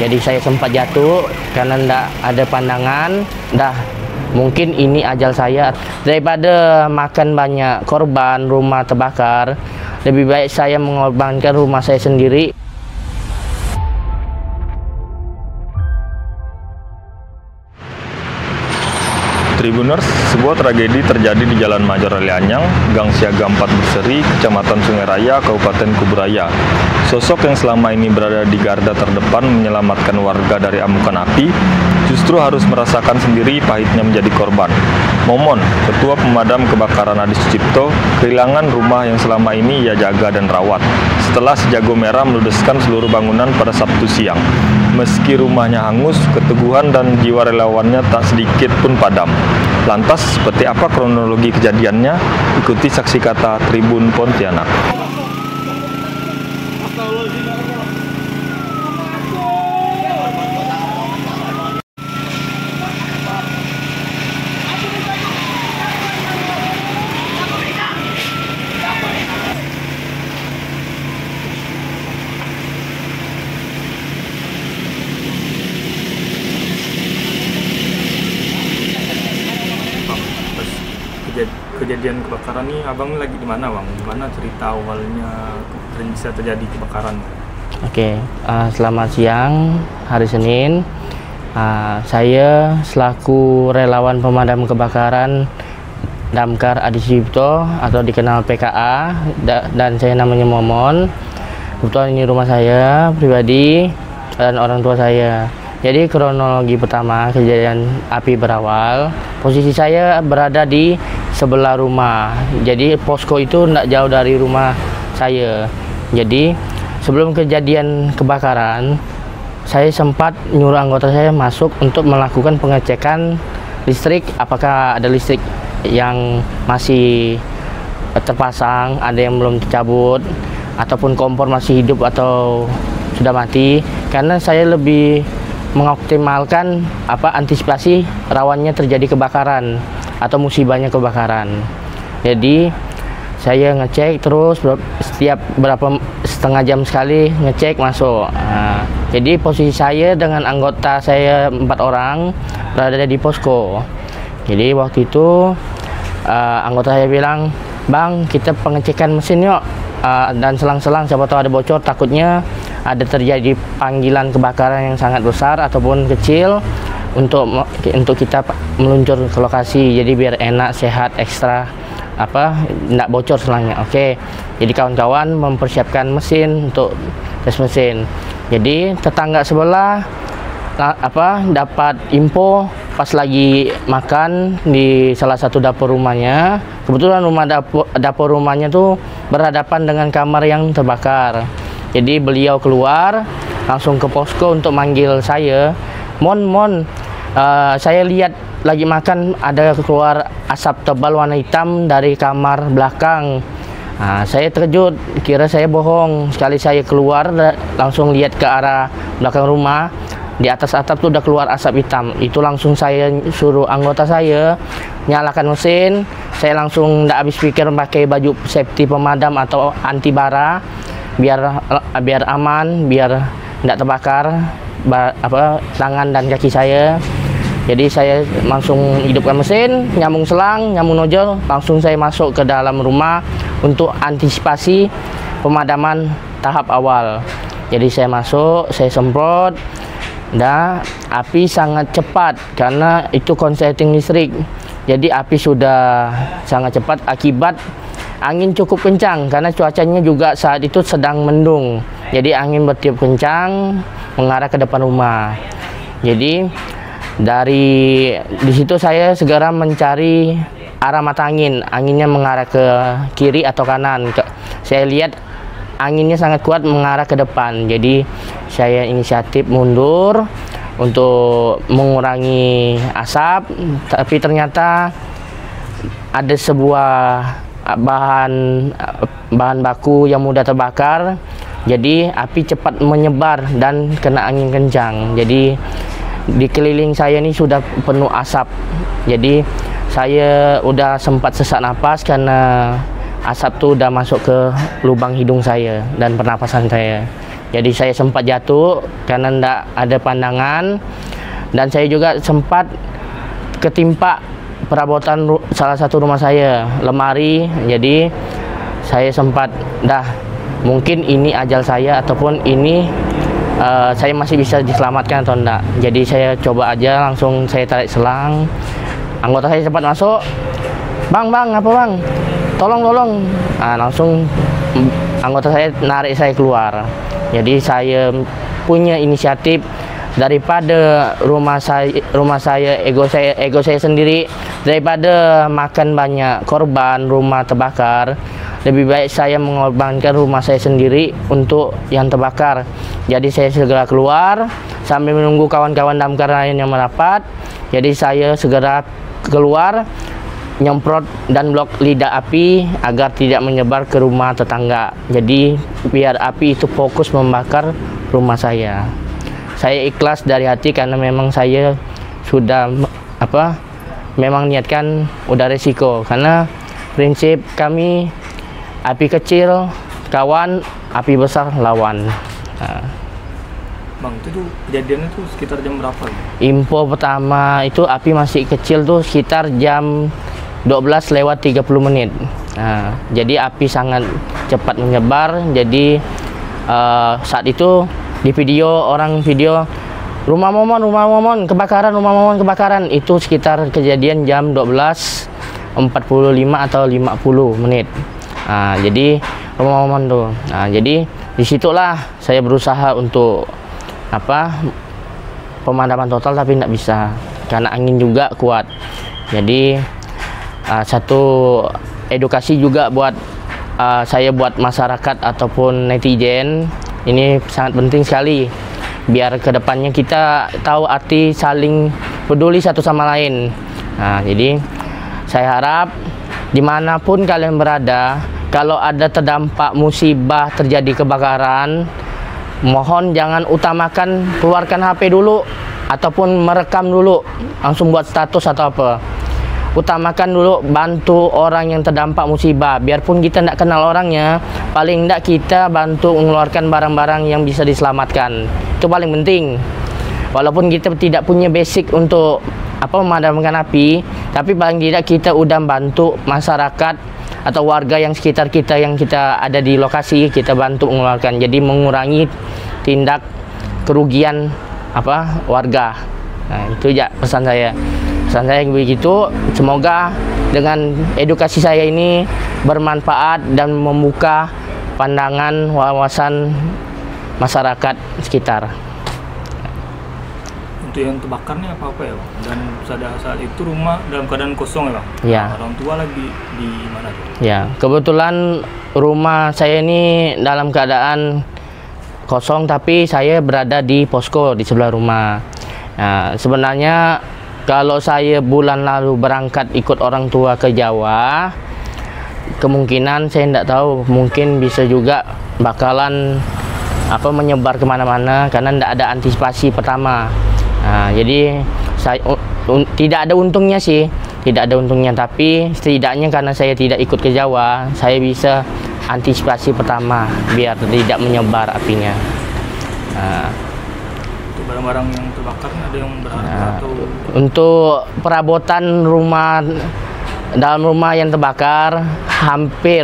Jadi saya sempat jatuh karena ndak ada pandangan. Dah mungkin ini ajal saya. Daripada makan banyak korban rumah terbakar, lebih baik saya mengorbankan rumah saya sendiri. Tribuners, sebuah tragedi terjadi di Jalan Major Alianyang, Gang Siaga 4 Berseri, Kecamatan Sungai Raya, Kabupaten Kuburaya. Sosok yang selama ini berada di garda terdepan menyelamatkan warga dari amukan api, justru harus merasakan sendiri pahitnya menjadi korban. Momon, Ketua Pemadam Kebakaran Adi Sucipto, kehilangan rumah yang selama ini ia jaga dan rawat, setelah si jago merah meludeskan seluruh bangunan pada Sabtu siang. Meski rumahnya hangus, keteguhan dan jiwa relawannya tak sedikit pun padam. Lantas, seperti apa kronologi kejadiannya? Ikuti saksi kata Tribun Pontianak. Kejadian kebakaran nih, abang lagi di mana, bang? Gimana cerita awalnya bisa terjadi kebakaran? Oke, selamat siang, hari Senin. Saya selaku relawan pemadam kebakaran Damkar Adi Sucipto atau dikenal PKA, dan saya namanya Momon. Kebetulan ini rumah saya pribadi dan orang tua saya. Jadi kronologi pertama kejadian api berawal, posisi saya berada di sebelah rumah. Jadi posko itu tidak jauh dari rumah saya. Jadi sebelum kejadian kebakaran, saya sempat nyuruh anggota saya masuk untuk melakukan pengecekan listrik, apakah ada listrik yang masih terpasang, ada yang belum dicabut, ataupun kompor masih hidup atau sudah mati. Karena saya lebih mengoptimalkan antisipasi rawannya terjadi kebakaran atau musibahnya kebakaran. Jadi saya ngecek terus setiap setengah jam sekali ngecek masuk. Jadi posisi saya dengan anggota saya 4 orang berada di posko. Jadi waktu itu anggota saya bilang, "Bang, kita pengecekan mesin yuk, dan selang-selang siapa tahu ada bocor, takutnya ada terjadi panggilan kebakaran yang sangat besar ataupun kecil untuk kita meluncur ke lokasi, jadi biar enak, sehat, ekstra tidak bocor selangnya." Oke, jadi kawan-kawan mempersiapkan mesin untuk tes mesin. Jadi tetangga sebelah dapat info pas lagi makan di salah satu dapur rumahnya. Kebetulan dapur rumahnya tuh berhadapan dengan kamar yang terbakar. Jadi beliau keluar langsung ke posko untuk manggil saya, Mon, saya lihat lagi makan ada keluar asap tebal warna hitam dari kamar belakang. Saya terkejut, kira saya bohong. Sekali saya keluar langsung lihat ke arah belakang rumah, di atas atap tuh udah keluar asap hitam. Itu langsung saya suruh anggota saya nyalakan mesin. Saya langsung nggak habis pikir pakai baju safety pemadam atau anti bara, biar aman, biar tidak terbakar tangan dan kaki saya. Jadi saya langsung hidupkan mesin, nyambung selang, nyambung nojol, langsung saya masuk ke dalam rumah untuk antisipasi pemadaman tahap awal. Jadi saya masuk, saya semprot. Api sangat cepat karena itu konsleting listrik. Jadi api sudah sangat cepat akibat angin cukup kencang karena cuacanya juga saat itu sedang mendung. Jadi angin bertiup kencang mengarah ke depan rumah. Jadi di situ saya segera mencari arah mata angin. Anginnya mengarah ke kiri atau kanan. Saya lihat anginnya sangat kuat mengarah ke depan. Jadi saya inisiatif mundur untuk mengurangi asap, tapi ternyata ada sebuah bahan baku yang mudah terbakar. Jadi api cepat menyebar dan kena angin kencang. Jadi di keliling saya ini sudah penuh asap. Jadi saya udah sempat sesak napas karena asap tuh udah masuk ke lubang hidung saya dan pernapasan saya. Jadi saya sempat jatuh karena tidak ada pandangan, dan saya juga sempat ketimpa perabotan salah satu rumah saya, lemari. Jadi saya sempat mungkin ini ajal saya ataupun ini saya masih bisa diselamatkan atau enggak. Jadi saya coba aja, langsung saya tarik selang. Anggota saya cepat masuk. Bang, apa bang? Tolong. Langsung anggota saya narik saya keluar. Jadi saya punya inisiatif, daripada rumah saya ego saya sendiri, daripada makan banyak korban rumah terbakar, lebih baik saya mengorbankan rumah saya sendiri untuk yang terbakar. Jadi saya segera keluar sambil menunggu kawan-kawan damkar lain yang merapat. Jadi saya segera keluar, nyemprot dan blok lidah api agar tidak menyebar ke rumah tetangga. Jadi biar api itu fokus membakar rumah saya. Saya ikhlas dari hati karena memang saya sudah memang niatkan udah resiko, karena prinsip kami api kecil kawan, api besar lawan. Bang, itu kejadiannya tuh sekitar jam berapa? Info pertama itu api masih kecil tuh sekitar jam 12:30. Jadi api sangat cepat menyebar. Jadi saat itu di orang video rumah momon kebakaran, itu sekitar kejadian jam 12:45 atau 50 menit. Jadi rumah momon tuh. Jadi disitulah saya berusaha untuk pemadaman total, tapi tidak bisa karena angin juga kuat. Jadi satu edukasi juga buat saya, buat masyarakat ataupun netizen, ini sangat penting sekali biar kedepannya kita tahu arti saling peduli satu sama lain. Jadi saya harap dimanapun kalian berada, kalau ada terdampak musibah terjadi kebakaran, mohon jangan utamakan keluarkan HP dulu ataupun merekam dulu langsung buat status atau apa. Utamakan dulu bantu orang yang terdampak musibah. Biarpun kita tidak kenal orangnya, paling tidak kita bantu mengeluarkan barang-barang yang bisa diselamatkan. Itu paling penting. Walaupun kita tidak punya basic untuk memadamkan api, tapi paling tidak kita udah bantu masyarakat atau warga yang sekitar kita, yang kita ada di lokasi, kita bantu mengeluarkan. Jadi mengurangi tindak kerugian warga. Itu aja pesan saya. Pesan saya begitu. Semoga dengan edukasi saya ini bermanfaat dan membuka pandangan wawasan masyarakat sekitar. Untuk yang terbakarnya apa ya bang? Dan pada saat itu rumah dalam keadaan kosong ya bang? Ya. Orang tua lagi di mana tuh? Ya, kebetulan rumah saya ini dalam keadaan kosong, tapi saya berada di posko di sebelah rumah. Sebenarnya kalau saya bulan lalu berangkat ikut orang tua ke Jawa, kemungkinan saya tidak tahu, mungkin bisa juga bakalan menyebar kemana-mana karena tidak ada antisipasi pertama. Jadi saya tidak ada untungnya sih, tapi setidaknya karena saya tidak ikut ke Jawa, saya bisa antisipasi pertama biar tidak menyebar apinya. Untuk barang-barang yang terbakar ada yang berharga atau? Untuk perabotan rumah, dalam rumah yang terbakar,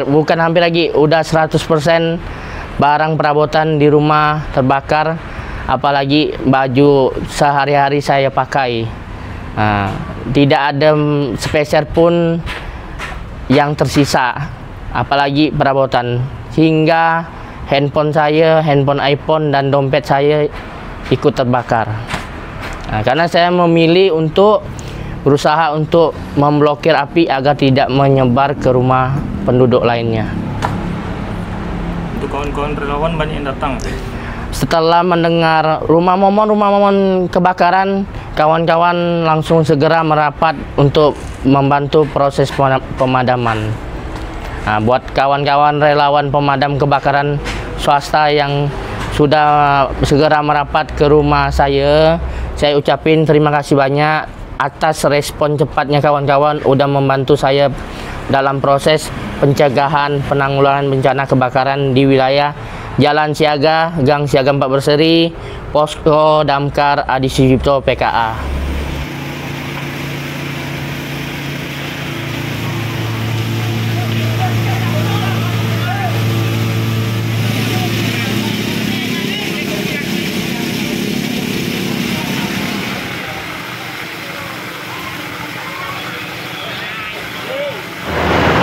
bukan hampir lagi, udah 100% barang perabotan di rumah terbakar, apalagi baju sehari-hari saya pakai. Tidak ada sepeser pun yang tersisa, apalagi perabotan, hingga handphone saya, handphone iPhone dan dompet saya ikut terbakar. Karena saya memilih untuk berusaha untuk memblokir api agar tidak menyebar ke rumah penduduk lainnya. Untuk kawan-kawan relawan banyak yang datang. Setelah mendengar rumah momon kebakaran, kawan-kawan langsung segera merapat untuk membantu proses pemadaman. Buat kawan-kawan relawan pemadam kebakaran swasta yang sudah segera merapat ke rumah saya ucapin terima kasih banyak atas respon cepatnya kawan-kawan udah membantu saya dalam proses pencegahan penanggulangan bencana kebakaran di wilayah Jalan Siaga, Gang Siaga 4 Berseri, Posko Damkar Adi Sujipto PKA.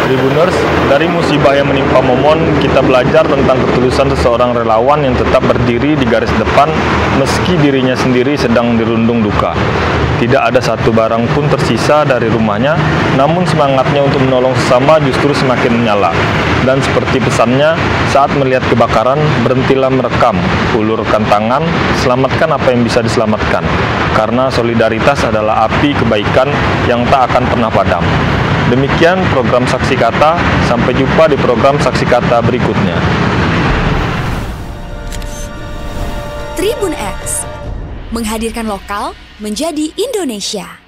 Tribuners, dari musibah yang menimpa Momon, kita belajar tentang ketulusan seseorang relawan yang tetap berdiri di garis depan meski dirinya sendiri sedang dirundung duka. Tidak ada satu barang pun tersisa dari rumahnya, namun semangatnya untuk menolong sesama justru semakin menyala. Dan seperti pesannya, saat melihat kebakaran, berhentilah merekam, ulurkan tangan, selamatkan apa yang bisa diselamatkan. Karena solidaritas adalah api kebaikan yang tak akan pernah padam. Demikian program Saksi Kata, sampai jumpa di program Saksi Kata berikutnya. Tribun X, menghadirkan lokal menjadi Indonesia.